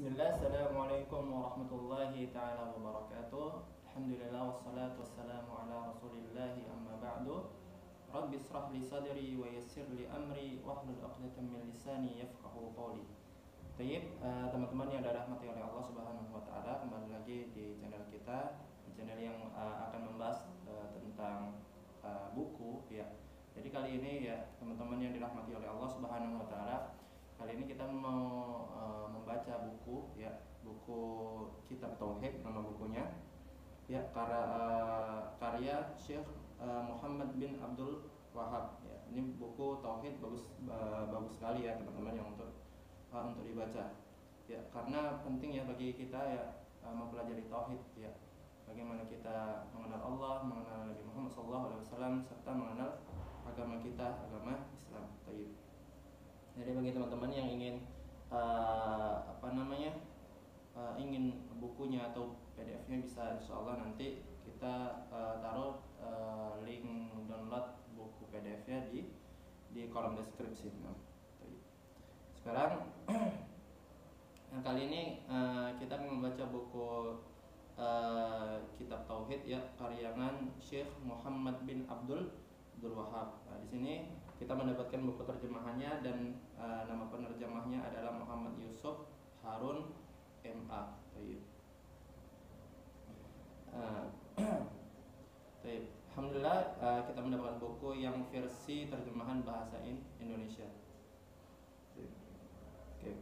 Bismillah, Assalamualaikum warahmatullahi ta'ala wabarakatuh. Alhamdulillah wassalatu wassalamu ala rasulillahi amma ba'du. Rabbi israh li sadri wa yassir li amri wahlul 'uqdatam min lisani yafqahu qawli. Baik, teman-teman yang dirahmati oleh Allah Subhanahu wa taala, kembali lagi di channel kita, di channel yang akan membahas tentang buku ya. Jadi kali ini ya, teman-teman yang dirahmati oleh Allah Subhanahu wa taala, kali ini kita mau membaca buku ya, buku Kitab Tauhid nama bukunya ya, karya Syekh Muhammad bin Abdul Wahab ya. Ini buku tauhid bagus sekali ya teman-teman, yang untuk dibaca ya, karena penting ya bagi kita ya mempelajari tauhid ya, bagaimana kita mengenal Allah, mengenal Nabi Muhammad SAW, serta mengenal agama kita, agama Islam. Taib. Jadi bagi teman-teman yang ingin ingin bukunya atau PDF-nya, bisa insyaallah nanti kita taruh link download buku PDF-nya di kolom deskripsi. Nah, sekarang kali ini kita akan membaca buku Kitab Tauhid ya, karyangan Syekh Muhammad bin Abdul Wahab. Di sini kita mendapatkan buku terjemahannya, dan nama penerjemahnya adalah Muhammad Yusuf Harun MA. Alhamdulillah kita mendapatkan buku yang versi terjemahan bahasa Indonesia. Oke,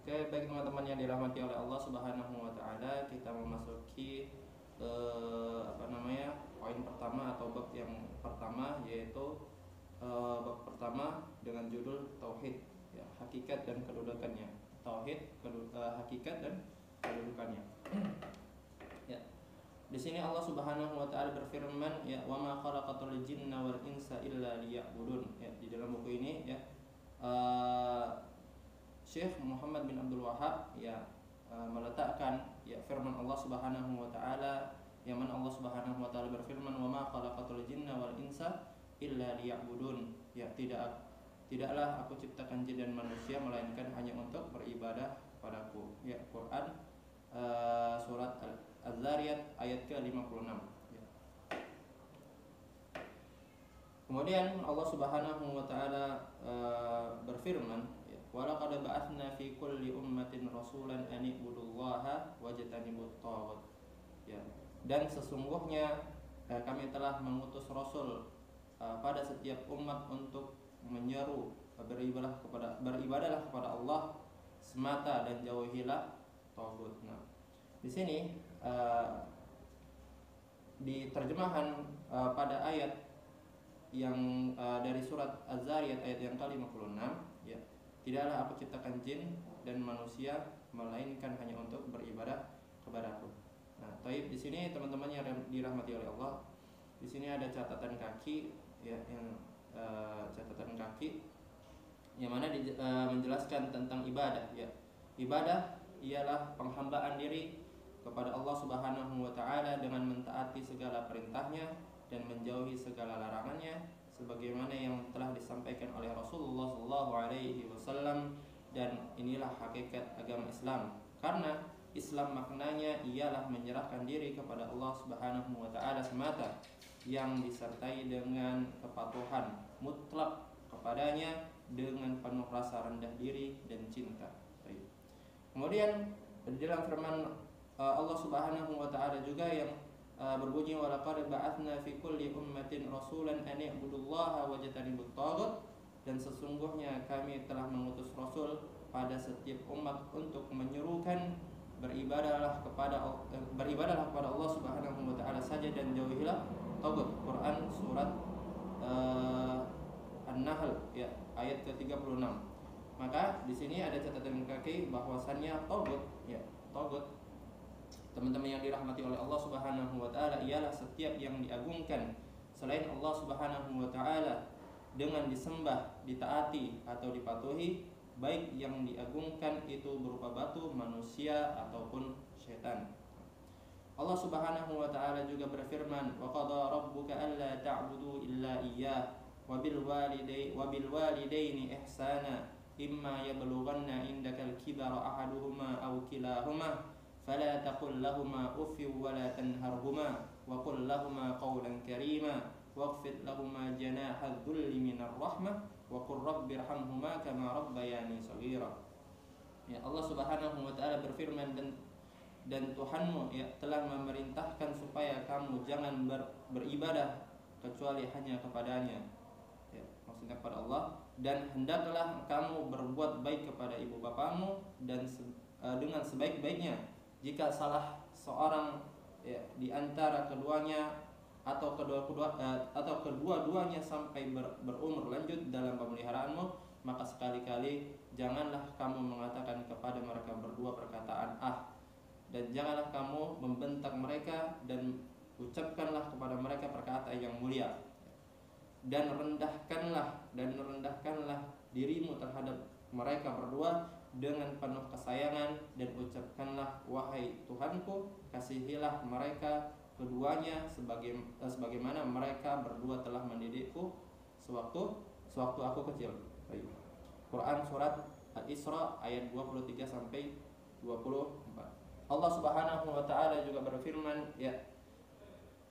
baik teman-teman yang dirahmati oleh Allah Subhanahu wa taala, kita memasuki poin pertama atau bab yang pertama, yaitu bab pertama dengan judul Tauhid ya, hakikat dan kedudukannya. Tauhid, hakikat dan kedudukannya. Ya. Di sini Allah Subhanahu wa taala berfirman ya, wa ma khalaqatul jinna wal insa illa liya'budun ya. Di dalam buku ini ya, Syekh Muhammad bin Abdul Wahab ya meletakkan ya firman Allah Subhanahu wa taala, yang mana Allah Subhanahu wa taala berfirman, wa ma khalaqatul jinna wal insa illa liya'budun ya, tidaklah aku ciptakan jin dan manusia melainkan hanya untuk beribadah padaku ya. Quran surat Az-Zariyat ayat ke-56 ya. Kemudian Allah Subhanahu wa taala berfirman, walaqad ba'atsna fi kulli ummatin rasulan an ibudullaha wajtanibut taghut ya. Dan sesungguhnya kami telah mengutus rasul pada setiap umat untuk menyeru beribadahlah kepada Allah semata dan jauhilah taghut. Nah, di sini di terjemahan pada ayat yang dari surat Az-Zariyat ayat yang ke-56 ya, tidaklah aku ciptakan jin dan manusia melainkan hanya untuk beribadah kepadaku. Nah, taib, di sini teman-teman yang dirahmati oleh Allah, di sini ada catatan kaki ya, yang catatan kaki yang mana menjelaskan tentang ibadah ya. Ibadah ialah penghambaan diri kepada Allah Subhanahu wa taala dengan mentaati segala perintahnya dan menjauhi segala larangannya, sebagaimana yang telah disampaikan oleh Rasulullah SAW. Dan inilah hakikat agama Islam, karena Islam maknanya ialah menyerahkan diri kepada Allah Subhanahu wa taala semata, yang disertai dengan kepatuhan mutlak kepadanya dengan penuh rasa rendah diri dan cinta. Kemudian di dalam firman Allah Subhanahu wa taala juga yang berbunyi, walaqad ba'atsna fi kulli ummatin rasulan an i'budullaha wajtanibut taghut, dan sesungguhnya kami telah mengutus rasul pada setiap umat untuk menyerukan beribadahlah kepada Allah Subhanahu wa taala saja dan jauhilah taghut. Quran surat An-Nahl ya, ayat ke-36. Maka di sini ada catatan kaki bahwasannya taghut ya, taghut teman-teman yang dirahmati oleh Allah Subhanahu wa taala ialah setiap yang diagungkan selain Allah Subhanahu wa taala dengan disembah, ditaati atau dipatuhi, baik yang diagungkan itu berupa batu, manusia ataupun syaitan. Allah Subhanahu wa taala juga berfirman, wa qada rabbuka alla ta'budu illa iyyah wa bil walidaini ihsana imma yablughanna indakal dzakara ahaduhuma aw kilahuma fala taqul lahumā uff wa la tanharhumā wa qul lahumā qawlan karīmā waghfid lahumā janāha adh-dhulli minar rahmah wa qur rabbirhamhumā kamā rabbayānī shaghīrā. Ya, Allah Subhanahu wa taala berfirman, dan Tuhanmu ya telah memerintahkan supaya kamu jangan beribadah kecuali hanya kepadanya. Ya, maksudnya kepada Allah, dan hendaklah kamu berbuat baik kepada ibu bapamu dan dengan sebaik-baiknya. Jika salah seorang ya, di antara keduanya atau kedua-duanya sampai berumur lanjut dalam pemeliharaanmu, maka sekali-kali janganlah kamu mengatakan kepada mereka berdua perkataan dan janganlah kamu membentak mereka, dan ucapkanlah kepada mereka perkataan yang mulia, dan rendahkanlah dirimu terhadap mereka berdua dengan penuh kesayangan, dan ucapkanlah, wahai Tuhanku, kasihilah mereka keduanya sebagaimana mereka berdua telah mendidikku sewaktu aku kecil. Quran surat Al-Isra ayat 23 sampai 24. Allah Subhanahu wa taala juga berfirman, ya,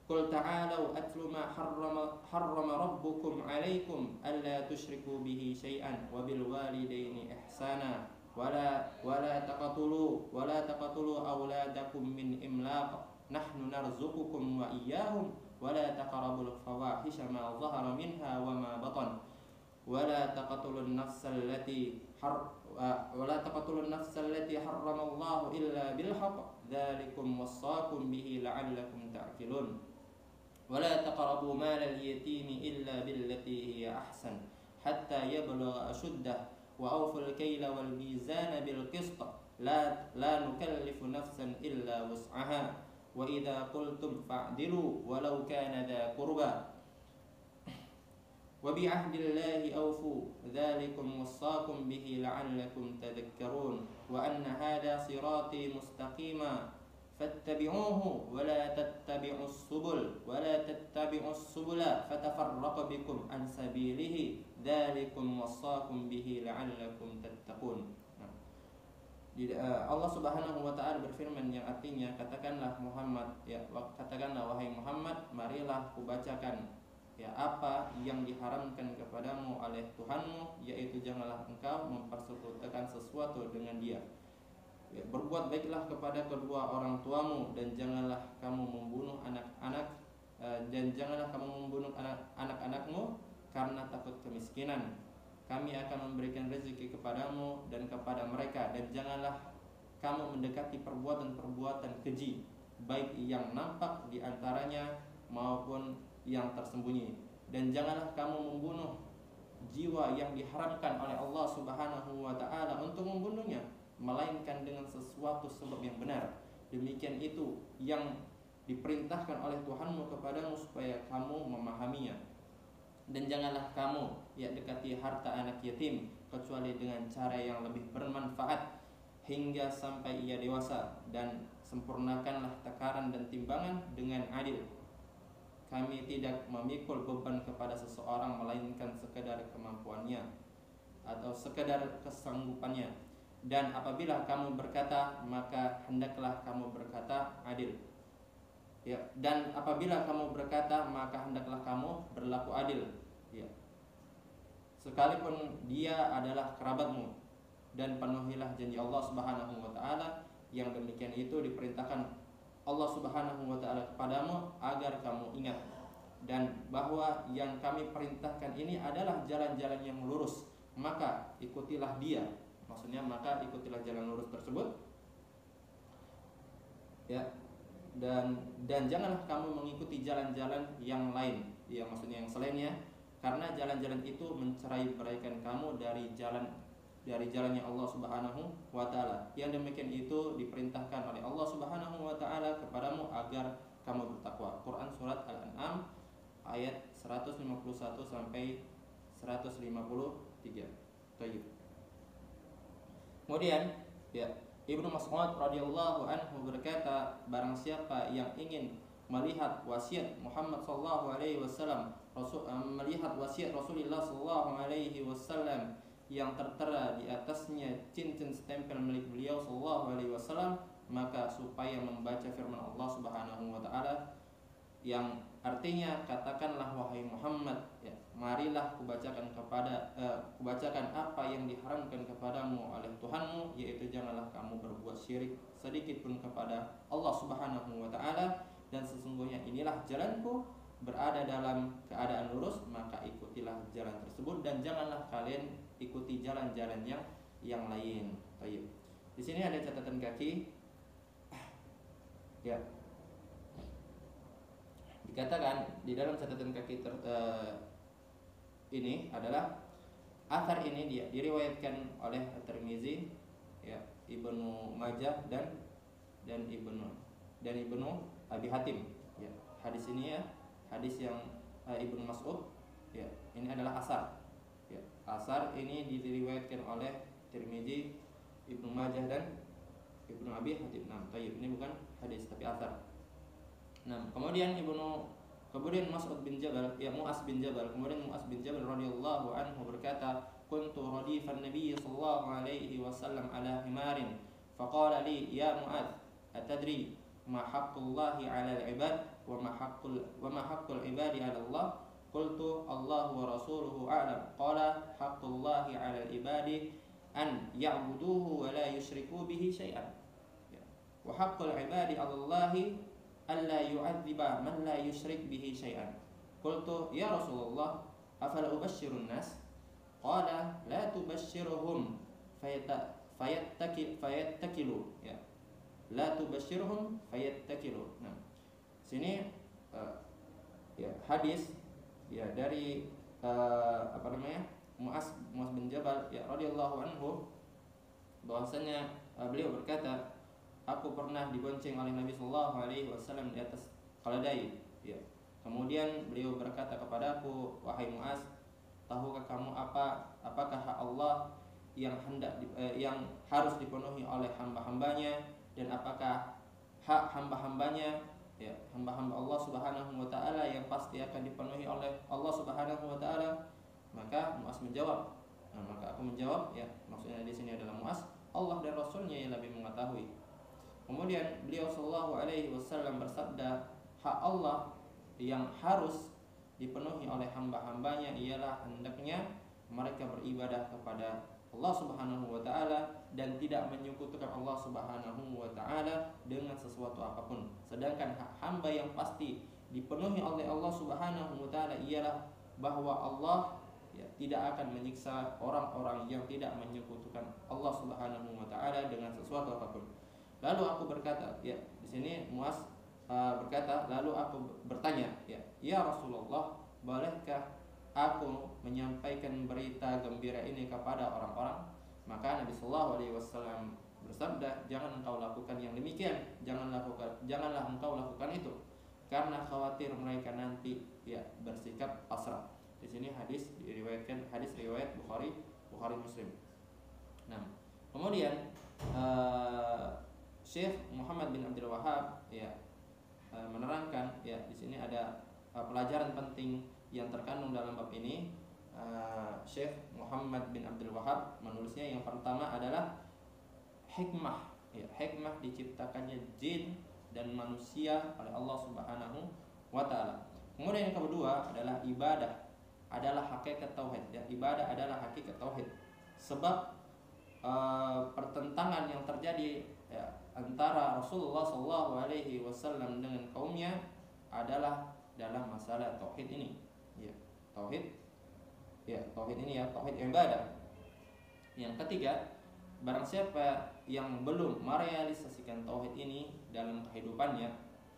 Qul ta'alau atlu ma harrama rabbukum 'alaikum alla tusyriku bihi syai'an wa bil walidaini ihsana wa la taqatulu auladakum min imlaq nahnu narzuqukum wa iyyahum wa la taqrabul fawahisha ma dhahara minha wa ma batan wa la taqtulun nafsal lati harramallahu illa bil haqq dzalikum wassaakum bihi la'allakum ta'qilun wa la taqrabu malal yatimi illa billati hiya ahsan hatta yablugha ashuddah wa awful kayla wal mizana bil qist la nukallifu nafsan illa wus'aha wa idza qultum fa'dilu walau kana dha qurba wa bi ahdillahi awfu dzalikum wassaakum bihi la'allakum tadhakkarun wa anna hadha sirati mustaqima fattabi'uhu wa la tattabi'us subula fatafarraqa bikum an sabilihi dzalikum wassaakum bihi la'allakum tattaqun. Allah Subhanahu wa taala berfirman yang artinya, katakanlah wahai Muhammad, marilah kubacakan ya apa yang diharamkan kepadamu oleh Tuhanmu, yaitu janganlah engkau mempersekutukan sesuatu dengan Dia. Ya, berbuat baiklah kepada kedua orang tuamu, dan janganlah kamu membunuh anak-anakmu karena takut kemiskinan. Kami akan memberikan rezeki kepadamu dan kepada mereka, dan janganlah kamu mendekati perbuatan-perbuatan keji, baik yang nampak di antaranya maupun yang tersembunyi, dan janganlah kamu membunuh jiwa yang diharamkan oleh Allah Subhanahu wa taala untuk membunuhnya, melainkan dengan sesuatu sebab yang benar. Demikian itu yang diperintahkan oleh Tuhanmu kepadamu supaya kamu memahaminya. Dan janganlah kamu dekati harta anak yatim kecuali dengan cara yang lebih bermanfaat hingga sampai ia dewasa, dan sempurnakanlah takaran dan timbangan dengan adil. Kami tidak memikul beban kepada seseorang melainkan sekadar kemampuannya atau sekadar kesanggupannya. Dan apabila kamu berkata, maka hendaklah kamu berkata adil. Ya, dan apabila kamu berkata, maka hendaklah kamu berlaku adil. Ya. Sekalipun dia adalah kerabatmu, dan penuhilah janji Allah Subhanahu wa taala. Yang demikian itu diperintahkan Allah Subhanahu wa taala kepadamu agar kamu ingat, dan bahwa yang kami perintahkan ini adalah jalan-jalan yang lurus, maka ikutilah dia. Maksudnya maka ikutilah jalan lurus tersebut. Ya. Dan janganlah kamu mengikuti jalan-jalan yang lain. Ya, maksudnya yang selainnya, karena jalan-jalan itu mencerai-beraikan kamu dari jalannya Allah Subhanahu wa taala. Yang demikian itu diperintahkan oleh Allah Subhanahu wa taala kepadamu agar kamu bertakwa. Quran surat Al-An'am ayat 151 sampai 153. Baik. Kemudian ya, Ibnu Mas'ud radhiyallahu anhu berkata, barang siapa yang ingin melihat wasiat Muhammad sallallahu alaihi wasallam, melihat wasiat Rasulullah sallallahu alaihi wasallam yang tertera di atasnya cincin stempel milik beliau sallallahu alaihi wasallam, maka supaya membaca firman Allah Subhanahu wa taala yang artinya, katakanlah wahai Muhammad, ya, marilah kubacakan apa yang diharamkan kepadamu oleh Tuhanmu, yaitu janganlah kamu berbuat syirik sedikit pun kepada Allah Subhanahu wa taala, dan sesungguhnya inilah jalanku, berada dalam keadaan lurus, maka ikutilah jalan tersebut dan janganlah kalian ikuti jalan-jalan yang lain. Baik. Di sini ada catatan kaki. Ya. Dikatakan di dalam catatan kaki ini adalah athar ini dia diriwayatkan oleh At-Tirmizi, ya, Ibnu Majah dan Ibnu Abi Hatim. Ya, hadis ini ya, hadis yang Ibnu Mas'ud, ya, ini adalah asar. Ya, asar ini diriwayatkan oleh Tirmizi, Ibnu Majah dan Ibnu Abi Hatim. Nah, tayyib, ini bukan hadis tapi asar. Nah, kemudian Mas'ud bin Jabal, ya Mu'az bin Jabal, kemudian Mu'az bin Jabal radhiyallahu anhu berkata, "Kuntu radifan Nabi sallallahu alaihi wasallam ala himarin, faqala li ya Mu'az, atadri ma haqqullahi 'ala al-'ibad wa ma haqqul 'ibadi 'ala Allah?" Qultu Allah wa rasuluhu a'lam. Qala haqqullahi 'ala al-'ibadi an ya'buduhu wa la yusyriku bihi syai'an. Wa haqqul 'ibadi 'ala Allahi alla yu'adziba man la yusyrik bihi syai'an. Qultu ya Rasulullah, afala ubashshirun nas? Qala la tubashshirhum fayattakilu. Ya. La tubashshirhum fayattakilu. Nah, sini ya hadis ya dari Mu'az bin Jabal, ya radhiyallahu anhu, bahwasanya beliau berkata, aku pernah dibonceng oleh Nabi sallallahu alaihi wasallam di atas keledai, ya. Kemudian beliau berkata kepadaku, wahai Mu'az, tahukah kamu apakah hak Allah yang harus dipenuhi oleh hamba-hambanya, dan apakah hak hamba-hambanya, ya, hamba-hamba Allah Subhanahu wa taala yang pasti akan dipenuhi oleh Allah Subhanahu wa taala? Maka Mu'az menjawab. Nah, maka aku menjawab, ya, maksudnya di sini adalah Mu'az, Allah dan Rasulnya yang lebih mengetahui. Kemudian beliau sallallahu alaihi wasallam bersabda, hak Allah yang harus dipenuhi oleh hamba-hambanya ialah hendaknya mereka beribadah kepada Allah Subhanahu wa taala dan tidak menyekutukan Allah Subhanahu wa taala dengan sesuatu apapun. Sedangkan hak hamba yang pasti dipenuhi oleh Allah Subhanahu wa taala ialah bahwa Allah, ya, tidak akan menyiksa orang-orang yang tidak menyekutukan Allah Subhanahu wa taala dengan sesuatu apapun. Lalu aku berkata, ya, di sini Mu'az berkata, lalu aku bertanya, ya Rasulullah, bolehkah aku menyampaikan berita gembira ini kepada orang-orang? Maka Nabi sallallahu alaihi wasallam bersabda, jangan engkau lakukan yang demikian, janganlah engkau lakukan itu, karena khawatir mereka nanti, ya, bersikap pasrah. Di sini hadis diriwayatkan, hadis riwayat Bukhari Muslim. Nah, kemudian Syekh Muhammad bin Abdul Wahhab, ya, menerangkan, ya, di sini ada pelajaran penting yang terkandung dalam bab ini. Syekh Muhammad bin Abdul Wahhab menulisnya, yang pertama adalah hikmah, ya, hikmah diciptakannya jin dan manusia oleh Allah Subhanahu wa taala. Kemudian yang kedua adalah ibadah adalah hakikat tauhid, ya, ibadah adalah hakikat tauhid. Sebab pertentangan yang terjadi, ya, antara Rasulullah sallallahu alaihi wasallam dengan kaumnya adalah dalam masalah tauhid ini, ya, tauhid ini, ya, tauhid ibadah. Yang ketiga, barang siapa yang belum merealisasikan tauhid ini dalam kehidupannya,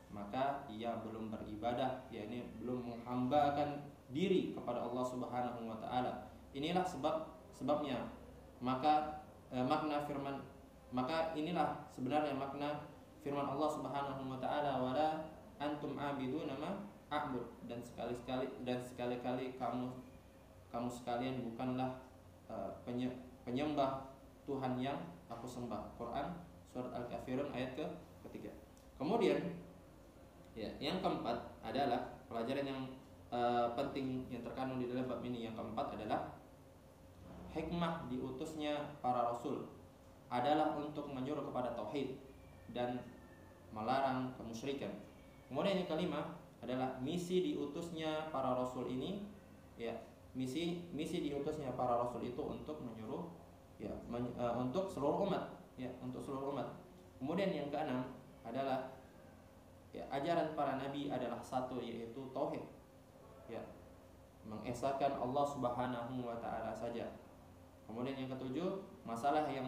maka ia belum beribadah, yakni belum menghambakan diri kepada Allah Subhanahu wa taala. Inilah sebabnya inilah sebenarnya makna firman Allah Subhanahu wa taala, wala antum abiduna ma a'bud, dan sekali-kali kamu sekalian bukanlah penyembah Tuhan yang aku sembah. Quran surat Al-Kafirun ayat ke-3. Kemudian, ya, yang keempat adalah pelajaran yang penting yang terkandung di dalam bab ini. Yang keempat adalah hikmah diutusnya para rasul adalah untuk menyuruh kepada tauhid dan melarang kemusyrikan. Kemudian yang kelima adalah misi diutusnya para rasul ini, ya, misi diutusnya para rasul itu untuk menyuruh, ya, untuk seluruh umat, ya, untuk seluruh umat. Kemudian yang keenam adalah, ya, ajaran para nabi adalah satu, yaitu tauhid, ya, mengesahkan Allah Subhanahu wa taala saja. Kemudian yang ketujuh, masalah yang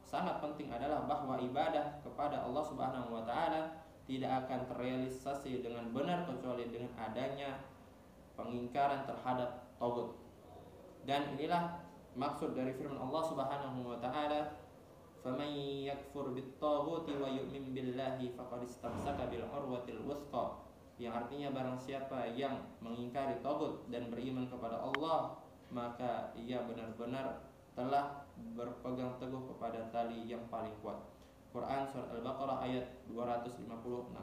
sangat penting adalah bahwa ibadah kepada Allah Subhanahu wa taala tidak akan terrealisasi dengan benar kecuali dengan adanya pengingkaran terhadap tagut. Dan inilah maksud dari firman Allah Subhanahu wa taala, "Faman yakfur bit-taghuti wa yu'min billahi faqad istamsaka bil urwatil wuthqa." Yang artinya barang siapa yang mengingkari tagut dan beriman kepada Allah, maka ia benar-benar telah berpegang teguh kepada tali yang paling kuat. Quran surat Al-Baqarah ayat 256.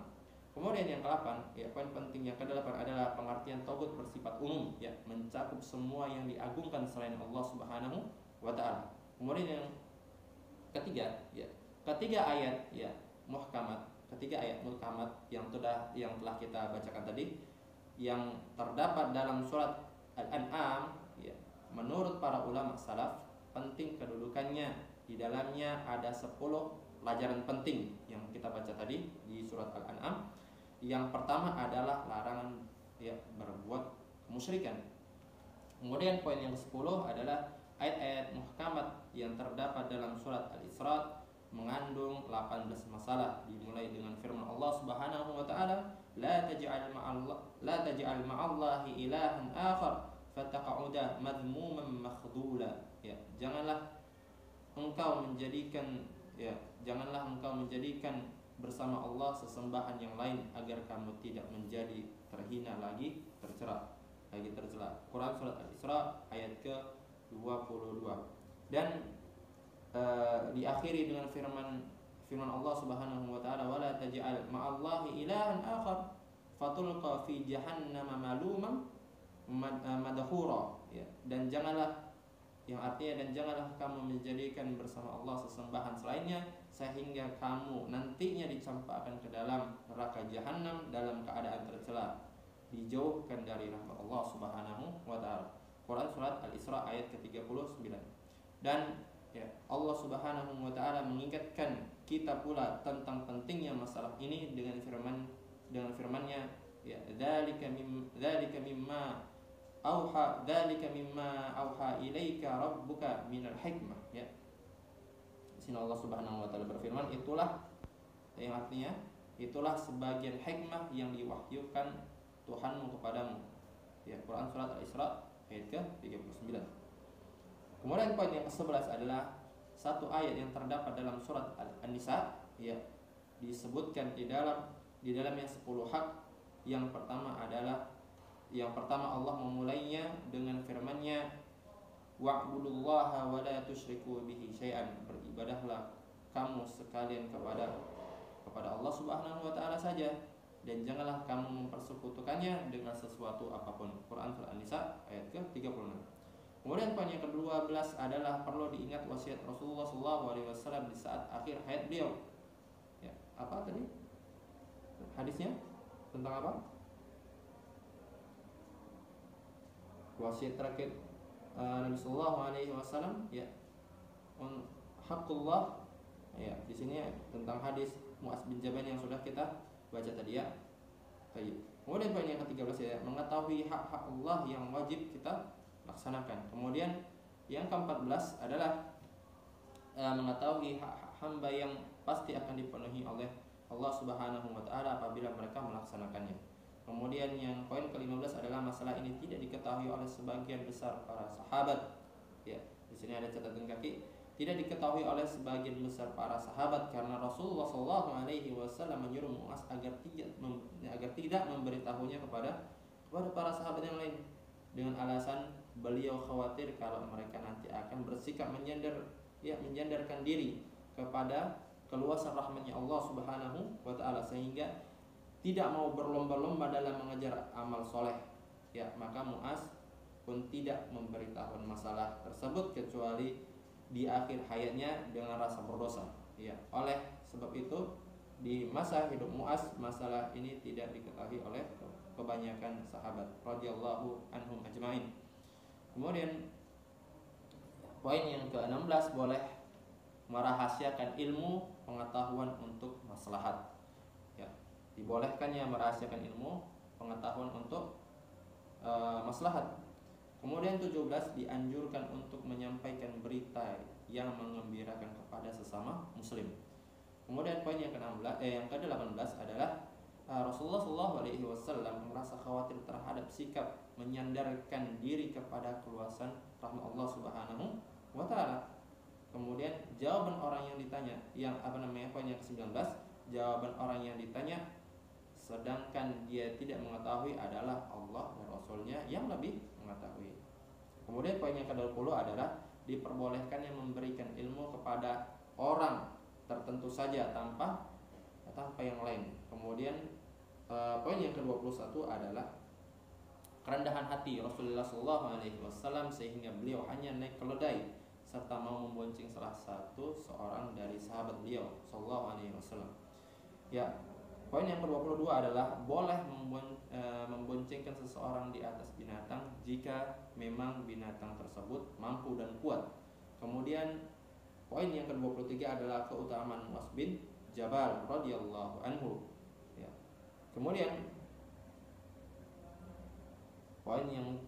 Kemudian yang ke-8, ya, poin penting yang ke-8 adalah pengertian tagut bersifat umum, ya, mencakup semua yang diagungkan selain Allah Subhanahu wa taala. Kemudian yang ketiga, ya, ketiga ayat, ya, muhkamat, ketiga ayat muhkamat yang telah kita bacakan tadi, yang terdapat dalam surat Al-An'am, ya, menurut para ulama salaf penting kedudukannya. Di dalamnya ada 10 pelajaran penting yang kita baca tadi di surat Al-An'am. Yang pertama adalah larangan, ya, berbuat kemusyrikan. Kemudian poin yang ke-10 adalah ayat-ayat muhkamat yang terdapat dalam surat Al-Isra mengandung 18 masalah, dimulai dengan firman Allah Subhanahu wa taala, la taj'al ma'allahi ilahan akhar fataqa'uda madhmuman makhdula. Ya, janganlah engkau menjadikan bersama Allah sesembahan yang lain agar kamu tidak menjadi terhina lagi tercela. Quran surat Al-Isra ayat ke-22. Dan diakhiri dengan firman Allah Subhanahu wa taala, wala taj'al ma'allahi ilahan akhar fatulqa fi jahannam maluman madhura. Ya, dan janganlah, yang artinya, dan janganlah kamu menjadikan bersama Allah sesembahan selainnya sehingga kamu nantinya dicampakkan ke dalam neraka jahanam dalam keadaan tercela, dijauhkan dari rahmat Allah Subhanahu wa taala. Quran surat Al-Isra ayat ke-39. Dan, ya, Allah Subhanahu wa taala mengingatkan kita pula tentang pentingnya masalah ini dengan firman-Nya, ya, dzalika mimma auha ilaika rabbuka minal hikmah. Ya, di sini Allah Subhanahu wa taala berfirman, itulah, yang artinya itulah sebagian hikmah yang diwahyukan Tuhanmu kepadamu. Ya, Quran surat Al-Isra ayat ke-39. Kemudian poin yang ke-11 adalah satu ayat yang terdapat dalam surat An-Nisa, ya, disebutkan di dalamnya 10 hak. Yang pertama Allah memulainya dengan firman-Nya, wa'budullaha wa la tusyriku bihi syai'an. Beribadahlah kamu sekalian kepada Allah Subhanahu wa taala saja, dan janganlah kamu mempersekutukannya dengan sesuatu apapun. Quran surah An-Nisa ayat ke-36. Kemudian poin yang ke-12 adalah perlu diingat wasiat Rasulullah SAW di saat akhir hayat beliau. Ya, apa tadi? Hadisnya tentang apa? Wasiat terakhir Nabi Sallallahu Alaihi Wasallam, ya, haqqullah. Ya, di sini tentang hadis Mu'adz bin Jabal yang sudah kita baca tadi, ya. Baik. Kemudian poin yang ke-13, ya, mengetahui hak-hak Allah yang wajib kita laksanakan. Kemudian yang ke-14 adalah mengetahui hak-hak hamba yang pasti akan dipenuhi oleh Allah Subhanahu wa taala apabila mereka melaksanakannya. Kemudian yang poin ke-15 adalah masalah ini tidak diketahui oleh sebagian besar para sahabat. Ya, di sini ada catatan kaki, tidak diketahui oleh sebagian besar para sahabat karena Rasulullah SAW menyuruh Mu'adz agar tidak memberitahunya kepada para sahabat yang lain dengan alasan beliau khawatir kalau mereka nanti akan bersikap menyandarkan diri kepada keluasan rahmatnya Allah Subhanahu wa taala sehingga tidak mau berlomba-lomba dalam mengejar amal soleh. Ya, maka Mu'adz pun tidak memberitahukan masalah tersebut kecuali di akhir hayatnya dengan rasa berdosa. Ya, oleh sebab itu di masa hidup Mu'az masalah ini tidak diketahui oleh kebanyakan sahabat radhiyallahu anhum ajmain. Kemudian poin yang ke-16, boleh merahasiakan ilmu pengetahuan untuk maslahat. Ya, dibolehkannya merahasiakan ilmu pengetahuan untuk maslahat. Kemudian 17, dianjurkan untuk menyampaikan berita yang mengembirakan kepada sesama muslim. Kemudian poin yang ke-18 adalah Rasulullah SAW merasa khawatir terhadap sikap menyandarkan diri kepada keluasan rahmat Allah Subhanahu wa taala. Kemudian jawaban orang yang ditanya, poin yang ke-19, jawaban orang yang ditanya sedangkan dia tidak mengetahui adalah Allah dan Rasulnya yang lebih mengetahui. Kemudian poin yang ke-20 adalah diperbolehkannya memberikan ilmu kepada orang tertentu saja tanpa yang lain. Kemudian poin yang ke-21 adalah kerendahan hati Rasulullah SAW sehingga beliau hanya naik keledai serta mau membonceng salah satu seorang dari sahabat beliau SAW. Ya, poin yang ke-22 adalah boleh memboncengkan seseorang di atas binatang jika memang binatang tersebut mampu dan kuat. Kemudian poin yang ke-23 adalah keutamaan Mu'az bin Jabal radhiyallahu anhu. Ya. Kemudian poin yang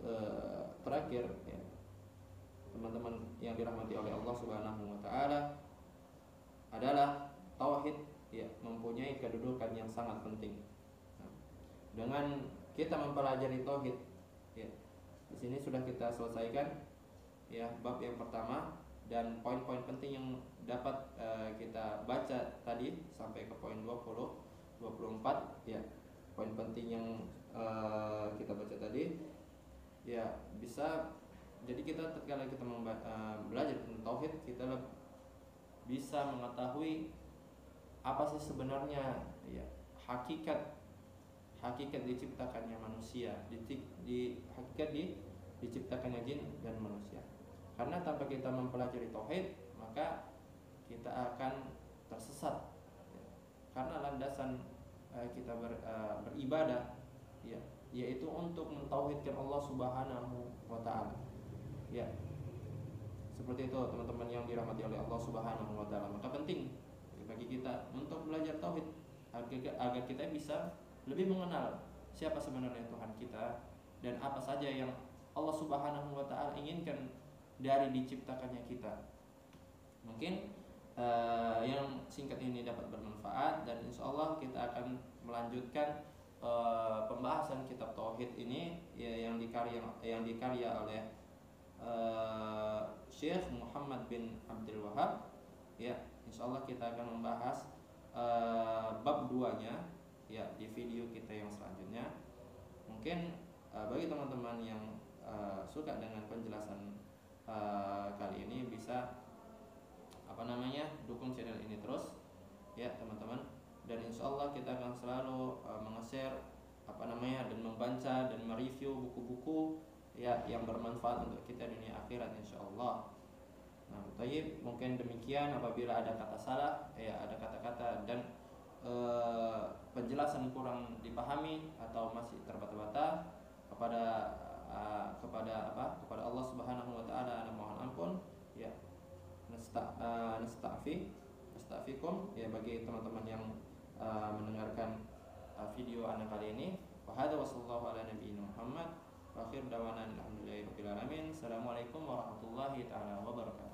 terakhir, ya, teman-teman yang dirahmati oleh Allah Subhanahu wa taala, adalah tauhid, ya, mempunyai kedudukan yang sangat penting. Nah, dengan kita mempelajari tauhid, ya, di sini sudah kita selesaikan, ya, bab yang pertama, dan poin-poin penting yang dapat kita baca tadi sampai ke poin 20, 24, ya, poin penting yang kita baca tadi, ya, bisa jadi kita tatkala kita belajar tentang tauhid, kita bisa mengetahui apa sih sebenarnya, ya, hakikat diciptakannya manusia, hakikat diciptakannya jin dan manusia. Karena tanpa kita mempelajari tauhid, maka kita akan tersesat, ya. Karena landasan kita beribadah, ya, yaitu untuk mentauhidkan Allah Subhanahu wa taala. Ya. Seperti itu teman-teman yang dirahmati oleh Allah Subhanahu wa taala. Maka penting bagi kita untuk belajar tauhid agar kita bisa lebih mengenal siapa sebenarnya Tuhan kita dan apa saja yang Allah Subhanahu wa taala inginkan dari diciptakannya kita. Mungkin yang singkat ini dapat bermanfaat, dan insya Allah kita akan melanjutkan pembahasan kitab tauhid ini, ya, yang dikarya oleh Syekh Muhammad bin Abdul Wahab. Ya, insya Allah kita akan membahas bab 2-nya, ya, di video kita yang selanjutnya. Mungkin bagi teman-teman yang suka dengan penjelasan kali ini bisa dukung channel ini terus, ya, teman-teman. Dan insya Allah kita akan selalu meng-share dan membaca dan mereview buku-buku, ya, yang bermanfaat untuk kita dunia akhirat insya Allah. Nah, mungkin demikian. Apabila ada kata salah, ya, ada kata-kata dan penjelasan kurang dipahami atau masih terbata-bata, kepada Allah Subhanahu wa taala ana mohon ampun, ya. Nastaghfirukum, ya, bagi teman-teman yang mendengarkan video anak kali ini. Wa hadza wa sallallahu ala nabiyina Muhammad wa akhir dawana alhamdulillahi rabbil alamin. Assalamualaikum warahmatullahi taala wabarakatuh.